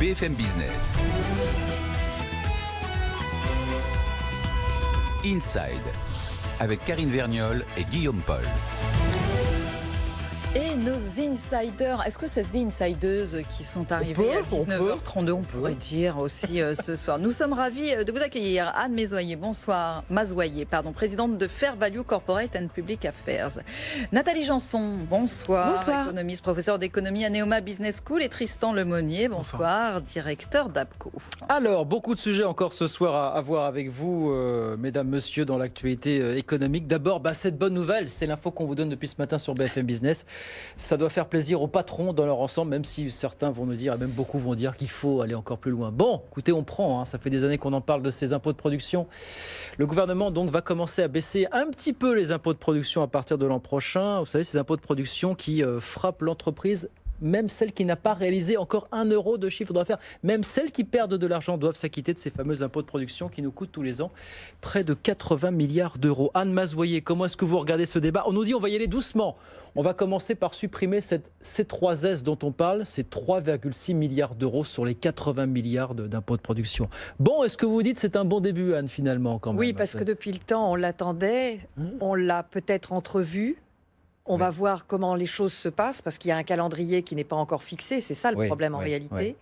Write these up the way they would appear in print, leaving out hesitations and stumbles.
BFM Business. Inside, avec Karine Vergnol et Guillaume Paul. Et nos insiders, est-ce que ça se dit insideuses qui sont arrivés à 19h32, on pourrait dire aussi ce soir. Nous sommes ravis de vous accueillir. Anne Mazoyer, bonsoir. Mazoyer, présidente de Fair Value Corporate and Public Affairs. Nathalie Janson, bonsoir. Bonsoir. Économiste, professeur d'économie à Neoma Business School. Et Tristan Lemonnier, bonsoir, directeur d'APCO. Alors, beaucoup de sujets encore ce soir à voir avec vous, mesdames, messieurs, dans l'actualité économique. D'abord, cette bonne nouvelle, c'est l'info qu'on vous donne depuis ce matin sur BFM Business. Ça doit faire plaisir aux patrons dans leur ensemble, même si certains vont nous dire, et même beaucoup vont dire qu'il faut aller encore plus loin. Bon, écoutez, on prend, ça fait des années qu'on en parle de ces impôts de production. Le gouvernement donc va commencer à baisser un petit peu les impôts de production à partir de l'an prochain. Vous savez, ces impôts de production qui frappent l'entreprise, même celle qui n'a pas réalisé encore 1 euro de chiffre d'affaires, même celles qui perdent de l'argent doivent s'acquitter de ces fameux impôts de production qui nous coûtent tous les ans près de 80 milliards d'euros. Anne Mazoyer, comment est-ce que vous regardez ce débat ? On nous dit on va y aller doucement. On va commencer par supprimer cette C3S dont on parle, c'est 3,6 milliards d'euros sur les 80 milliards d'impôts de production. Bon, est-ce que vous dites c'est un bon début, Anne, finalement quand même ? Oui, parce que depuis le temps, on l'attendait, on l'a peut-être entrevu. On va voir comment les choses se passent, parce qu'il y a un calendrier qui n'est pas encore fixé. C'est ça le problème en réalité.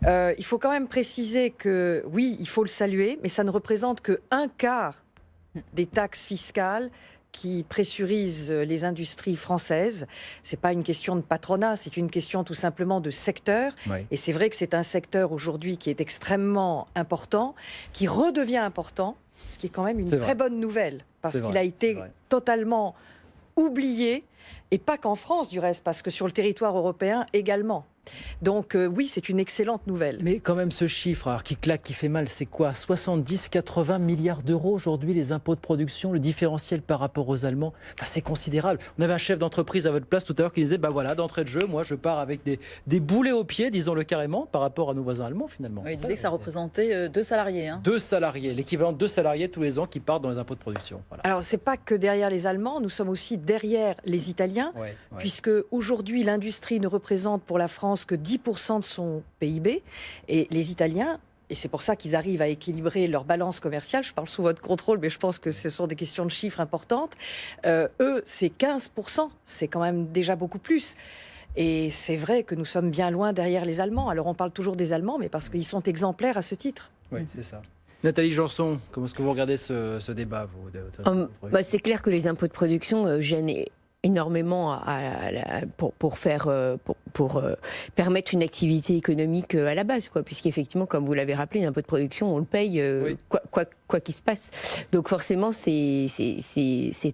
Il faut quand même préciser que, oui, il faut le saluer, mais ça ne représente que 1/4 des taxes fiscales qui pressurisent les industries françaises. Ce n'est pas une question de patronat, c'est une question tout simplement de secteur. Et c'est vrai que c'est un secteur aujourd'hui qui est extrêmement important, qui redevient important, ce qui est quand même une très bonne nouvelle, parce qu'il a été totalement oublié, et pas qu'en France du reste, parce que sur le territoire européen également. Donc oui, c'est une excellente nouvelle. Mais quand même ce chiffre qui claque, qui fait mal, c'est quoi ? 70-80 milliards d'euros aujourd'hui les impôts de production, le différentiel par rapport aux Allemands, c'est considérable. On avait un chef d'entreprise à votre place tout à l'heure qui disait, voilà, d'entrée de jeu, moi je pars avec des boulets aux pieds, disons-le carrément, par rapport à nos voisins allemands finalement. Il disait que ça représentait 2 salariés. 2 salariés, l'équivalent de 2 salariés tous les ans qui partent dans les impôts de production. Voilà. Alors c'est pas que derrière les Allemands, nous sommes aussi derrière les Italiens, puisque aujourd'hui l'industrie ne représente pour la France que 10% de son PIB, et les Italiens, et c'est pour ça qu'ils arrivent à équilibrer leur balance commerciale, je parle sous votre contrôle, mais je pense que ce sont des questions de chiffres importantes, eux c'est 15%, c'est quand même déjà beaucoup plus. Et c'est vrai que nous sommes bien loin derrière les Allemands. Alors on parle toujours des Allemands, mais parce qu'ils sont exemplaires à ce titre. Oui, c'est ça. Nathalie Janson, comment est-ce que vous regardez ce débat c'est clair que les impôts de production gênent énormément pour permettre une activité économique à la base, puisqu'effectivement, comme vous l'avez rappelé, l'impôt de production, on le paye quoi qu'il se passe. Donc forcément, c'est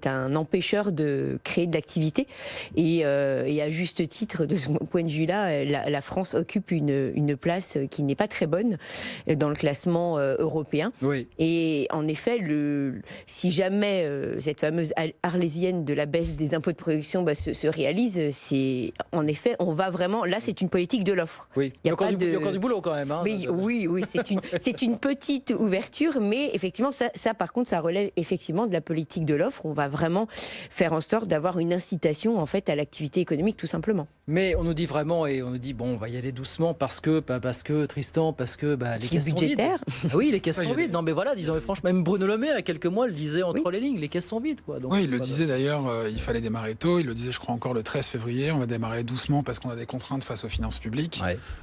un empêcheur de créer de l'activité. Et à juste titre, de ce point de vue-là, la France occupe une place qui n'est pas très bonne dans le classement européen. Oui. Et en effet, si jamais cette fameuse arlésienne de la baisse des impôts de production se réalise, c'est en effet, on va vraiment. Là, c'est une politique de l'offre. Oui. Il y a encore du boulot quand même. Oui, c'est une petite ouverture, mais effectivement, ça, par contre, ça relève effectivement de la politique de l'offre. On va vraiment faire en sorte d'avoir une incitation en fait à l'activité économique, tout simplement. Mais on nous dit vraiment, et on nous dit on va y aller doucement parce que Tristan, parce que les caisses sont vides. Oui, les caisses sont vides. Non, mais voilà, disons franchement, même Bruno Le Maire, il y a quelques mois, le disait entre les lignes, les caisses sont vides, Donc, il le disait d'ailleurs, il fallait démarrer tôt. Il le disait, je crois, encore le 13 février. On va démarrer doucement parce qu'on a des contraintes face aux finances publiques.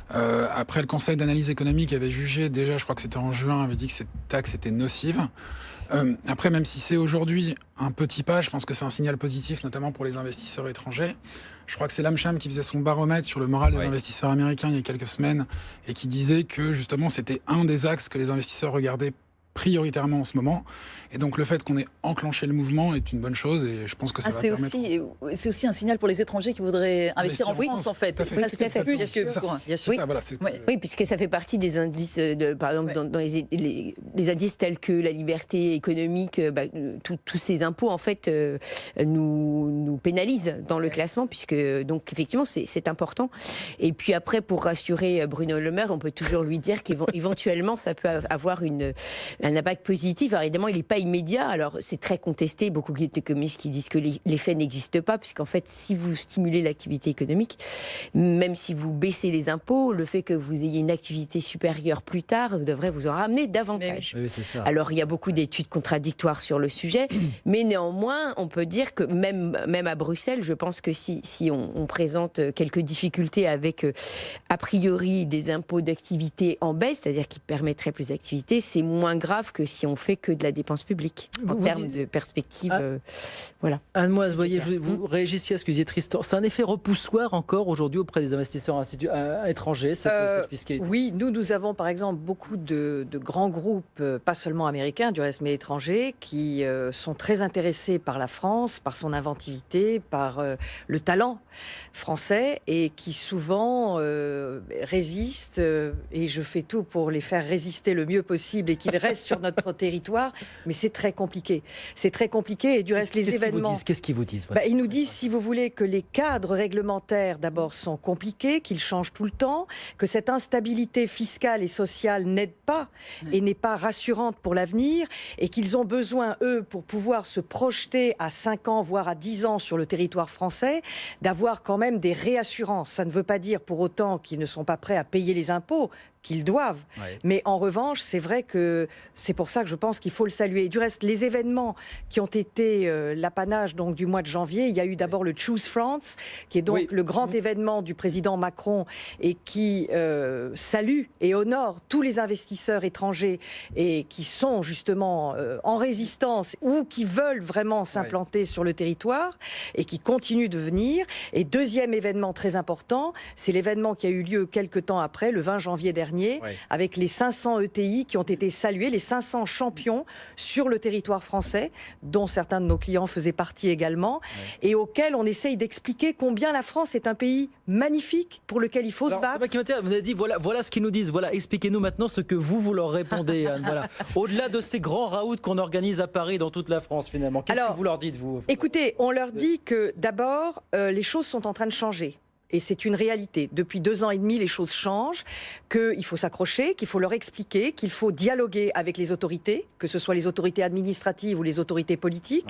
Après, le Conseil d'analyse économique avait jugé, déjà, je crois que c'était en juin, avait dit que cette taxe était nocive. Après, même si c'est aujourd'hui un petit pas, je pense que c'est un signal positif, notamment pour les investisseurs étrangers. Je crois que c'est l'AmCham qui faisait son baromètre sur le moral des investisseurs américains il y a quelques semaines et qui disait que, justement, c'était un des axes que les investisseurs regardaient prioritairement en ce moment. Et donc le fait qu'on ait enclenché le mouvement est une bonne chose et je pense que ça va permettre... C'est aussi un signal pour les étrangers qui voudraient investir en France, en fait. Tout à fait. Oui, puisque ça fait partie des indices, par exemple, dans les indices tels que la liberté économique, tous ces impôts, en fait, nous pénalisent dans le classement, puisque, donc, effectivement, c'est important. Et puis après, pour rassurer Bruno Le Maire, on peut toujours lui dire qu'éventuellement, ça peut avoir un impact positif. Alors évidemment, il n'est pas immédiat. Alors c'est très contesté. Beaucoup d'économistes qui disent que l'effet n'existe pas, puisqu'en fait, si vous stimulez l'activité économique, même si vous baissez les impôts, le fait que vous ayez une activité supérieure plus tard devrait vous en ramener davantage. Oui, c'est ça. Alors il y a beaucoup d'études contradictoires sur le sujet, mais néanmoins, on peut dire que même à Bruxelles, je pense que si on présente quelques difficultés avec a priori des impôts d'activité en baisse, c'est-à-dire qui permettraient plus d'activité, c'est moins grave que si on fait que de la dépense publique en termes de perspective. Voilà. Anne-Moise, vous voyez, vous réagissiez à ce que disait Tristan. C'est un effet repoussoir encore aujourd'hui auprès des investisseurs étrangers, cette fiscalité. Oui, nous avons par exemple beaucoup de grands groupes, pas seulement américains du reste, mais étrangers, qui sont très intéressés par la France, par son inventivité, par le talent français, et qui souvent résistent, et je fais tout pour les faire résister le mieux possible et qu'ils restent sur notre territoire, mais c'est très compliqué. C'est très compliqué, et du reste, les événements... Qu'est-ce qu'ils vous disent Ils nous disent, si vous voulez, que les cadres réglementaires, d'abord, sont compliqués, qu'ils changent tout le temps, que cette instabilité fiscale et sociale n'aide pas et n'est pas rassurante pour l'avenir, et qu'ils ont besoin, eux, pour pouvoir se projeter à 5 ans, voire à 10 ans sur le territoire français, d'avoir quand même des réassurances. Ça ne veut pas dire pour autant qu'ils ne sont pas prêts à payer les impôts qu'ils doivent. Ouais. Mais en revanche, c'est vrai que c'est pour ça que je pense qu'il faut le saluer. Du reste, les événements qui ont été l'apanage donc du mois de janvier, il y a eu d'abord le Choose France, qui est donc le grand événement du président Macron et qui salue et honore tous les investisseurs étrangers et qui sont justement en résistance ou qui veulent vraiment s'implanter sur le territoire et qui continuent de venir. Et deuxième événement très important, c'est l'événement qui a eu lieu quelques temps après, le 20 janvier dernier, avec les 500 ETI qui ont été salués, les 500 champions sur le territoire français, dont certains de nos clients faisaient partie également, et auxquels on essaye d'expliquer combien la France est un pays magnifique pour lequel il faut se battre. Vous avez dit, voilà ce qu'ils nous disent, voilà, expliquez-nous maintenant ce que vous leur répondez, Anne. Voilà. Au-delà de ces grands raouts qu'on organise à Paris, dans toute la France, finalement, qu'est-ce que vous leur dites, vous ? Écoutez, on leur dit que d'abord, les choses sont en train de changer. Et c'est une réalité. Depuis 2 ans et demi, les choses changent, qu'il faut s'accrocher, qu'il faut leur expliquer, qu'il faut dialoguer avec les autorités, que ce soit les autorités administratives ou les autorités politiques,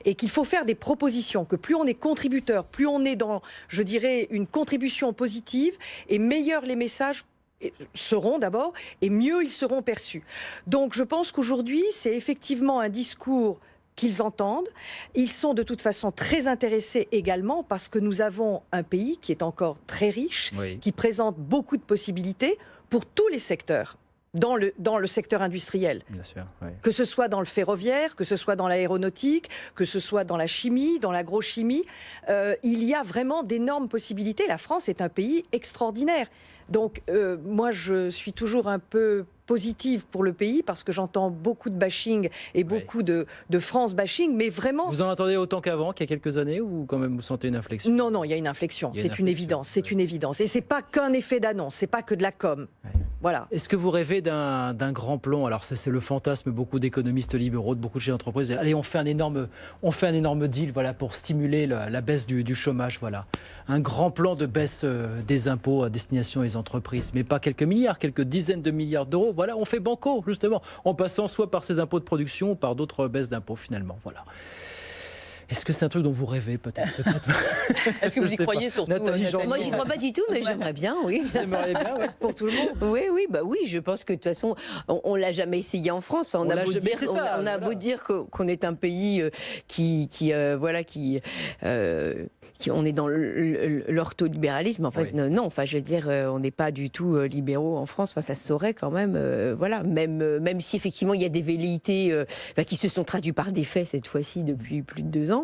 et qu'il faut faire des propositions, que plus on est contributeur, plus on est dans, je dirais, une contribution positive, et meilleurs les messages seront d'abord, et mieux ils seront perçus. Donc je pense qu'aujourd'hui, c'est effectivement un discours qu'ils entendent. Ils sont de toute façon très intéressés également parce que nous avons un pays qui est encore très riche, qui présente beaucoup de possibilités pour tous les secteurs. Dans le secteur industriel, bien sûr, que ce soit dans le ferroviaire, que ce soit dans l'aéronautique, que ce soit dans la chimie, dans l'agrochimie, il y a vraiment d'énormes possibilités. La France est un pays extraordinaire. Donc moi je suis toujours un peu positive pour le pays parce que j'entends beaucoup de bashing et beaucoup de France bashing, mais vraiment... Vous en entendez autant qu'avant, qu'il y a quelques années, ou quand même vous sentez une inflexion ? Non, il y a une inflexion, c'est une évidence, c'est une évidence. Et c'est pas qu'un effet d'annonce, c'est pas que de la com. Voilà. Est-ce que vous rêvez d'un grand plan ? Alors ça, c'est le fantasme beaucoup d'économistes libéraux, de beaucoup de chefs d'entreprise. Allez, on fait un énorme deal, voilà, pour stimuler la baisse du chômage, voilà. Un grand plan de baisse des impôts à destination des entreprises, mais pas quelques milliards, quelques dizaines de milliards d'euros. Voilà, on fait banco, justement, en passant soit par ces impôts de production ou par d'autres baisses d'impôts, finalement. Voilà. Est-ce que c'est un truc dont vous rêvez, peut-être ? Est-ce que vous y croyez surtout Moi, j'y crois pas du tout, mais j'aimerais bien, oui. Vous aimeriez bien, pour tout le monde. Oui, je pense que de toute façon, on l'a jamais essayé en France. Enfin, on a beau dire qu'on est un pays on est dans l'ortholibéralisme. En fait, non. Enfin, je veux dire, on n'est pas du tout libéraux en France. Enfin, ça se saurait quand même. Voilà, même si effectivement il y a des velléités qui se sont traduites par des faits cette fois-ci depuis plus de 2 ans.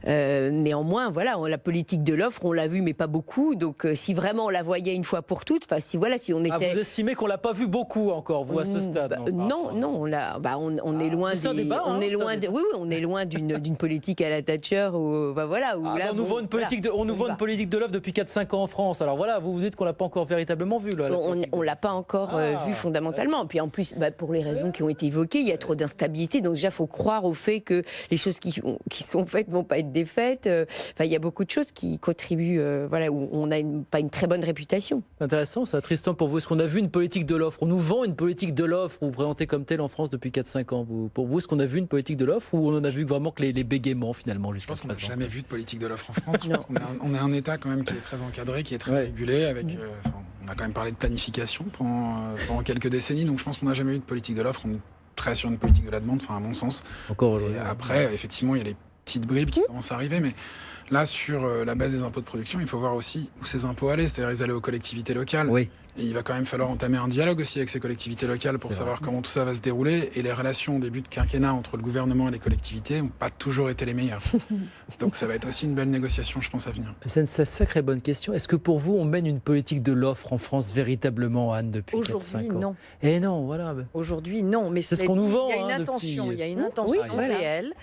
Néanmoins, voilà, la politique de l'offre, on l'a vu, mais pas beaucoup. Donc, si vraiment on la voyait une fois pour toutes, si on était. Vous estimez qu'on l'a pas vu beaucoup encore, vous, à ce stade ? Non, on est loin on est loin d'une politique à la Thatcher ou voilà. On nous vend une politique de l'offre depuis 4-5 ans en France. Alors voilà, vous dites qu'on l'a pas encore véritablement vu là. On l'a pas encore vu fondamentalement. Puis en plus, pour les raisons qui ont été évoquées, il y a trop d'instabilité. Donc déjà, il faut croire au fait que les choses qui sont faites fait, vont pas être défaites. Enfin, il y a beaucoup de choses qui contribuent, où on n'a pas une très bonne réputation. Intéressant, ça, Tristan, pour vous. Est-ce qu'on a vu une politique de l'offre? On nous vend une politique de l'offre, vous présentez comme telle en France depuis 4-5 ans. Pour vous, est-ce qu'on a vu une politique de l'offre ou on en a vu vraiment que les bégaiements finalement jusqu'à présent? Je pense qu'on n'a jamais vu de politique de l'offre en France. Je pense qu'on est un État quand même qui est très encadré, qui est très régulé. On a quand même parlé de planification pendant quelques décennies, donc je pense qu'on n'a jamais eu de politique de l'offre. On est très sur une politique de la demande, à mon sens. Et après, effectivement, il y a les petites bribes qui commencent à arriver, mais là, sur la base des impôts de production, il faut voir aussi où ces impôts allaient, c'est-à-dire ils allaient aux collectivités locales. Oui. Et il va quand même falloir entamer un dialogue aussi avec ces collectivités locales pour savoir comment tout ça va se dérouler. Et les relations au début de quinquennat entre le gouvernement et les collectivités n'ont pas toujours été les meilleures. Donc ça va être aussi une belle négociation, je pense, à venir. C'est une sacrée bonne question. Est-ce que pour vous, on mène une politique de l'offre en France véritablement, Anne, depuis 4-5 ans? Aujourd'hui, non. Et non, voilà. Aujourd'hui, non. Mais c'est ce qu'on nous vend. Il y a une intention, il y a une intention réelle.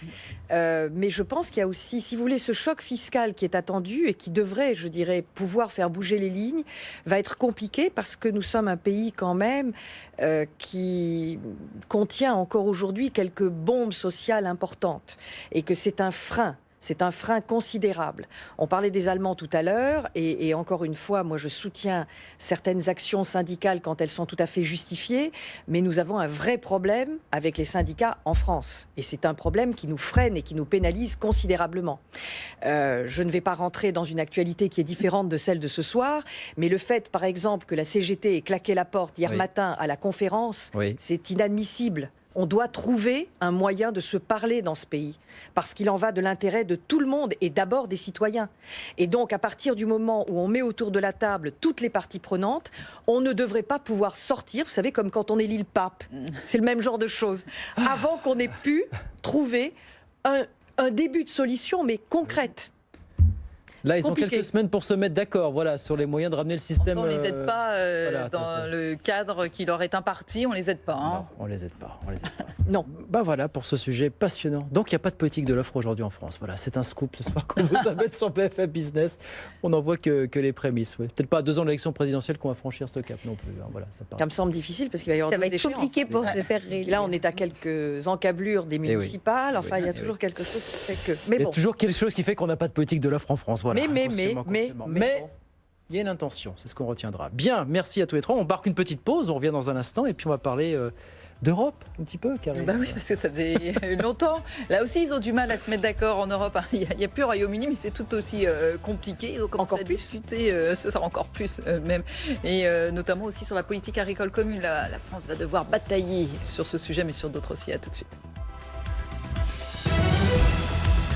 Mais je pense qu'il y a aussi, si vous voulez, ce choc fiscal qui est attendu et qui devrait, je dirais, pouvoir faire bouger les lignes, va être compliqué parce que nous sommes un pays quand même qui contient encore aujourd'hui quelques bombes sociales importantes et que c'est un frein. C'est un frein considérable. On parlait des Allemands tout à l'heure et encore une fois, moi je soutiens certaines actions syndicales quand elles sont tout à fait justifiées, mais nous avons un vrai problème avec les syndicats en France. Et c'est un problème qui nous freine et qui nous pénalise considérablement. Je ne vais pas rentrer dans une actualité qui est différente de celle de ce soir, mais le fait, par exemple, que la CGT ait claqué la porte hier matin à la conférence, c'est inadmissible. On doit trouver un moyen de se parler dans ce pays, parce qu'il en va de l'intérêt de tout le monde et d'abord des citoyens. Et donc, à partir du moment où on met autour de la table toutes les parties prenantes, on ne devrait pas pouvoir sortir, vous savez, comme quand on élit le pape. C'est le même genre de choses. Avant qu'on ait pu trouver un début de solution, mais concrète. Là, ils ont quelques semaines pour se mettre d'accord, sur les moyens de ramener le système. On ne les aide pas dans le cadre qui leur est imparti, on les aide pas. Non, on les aide pas. Non. Voilà pour ce sujet passionnant. Donc, il n'y a pas de politique de l'offre aujourd'hui en France. Voilà, c'est un scoop ce soir qu'on vous amène sur BFM Business. On n'en voit que les prémices. Peut-être pas à 2 ans de l'élection présidentielle qu'on va franchir ce cap non plus. Ça me semble difficile parce qu'il va y avoir ça va être compliqué pour se faire réélire. Là, on est à quelques encablures des municipales. Enfin, il y a toujours quelque chose qui fait que. Mais il y a toujours quelque chose qui fait qu'on n'a pas de politique de l'offre en France. Voilà. Mais il y a une intention, c'est ce qu'on retiendra. Bien, merci à tous les trois. On marque une petite pause, on revient dans un instant et puis on va parler d'Europe un petit peu, Karine. Oui, parce que ça faisait longtemps. Là aussi, ils ont du mal à se mettre d'accord en Europe. Il n'y a plus le Royaume-Uni, mais c'est tout aussi compliqué. Ils ont commencé à discuter, ce sera encore plus même. Et notamment aussi sur la politique agricole commune. La France va devoir batailler sur ce sujet, mais sur d'autres aussi. À tout de suite.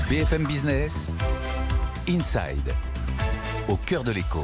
BFM Business, Inside, au cœur de l'écho.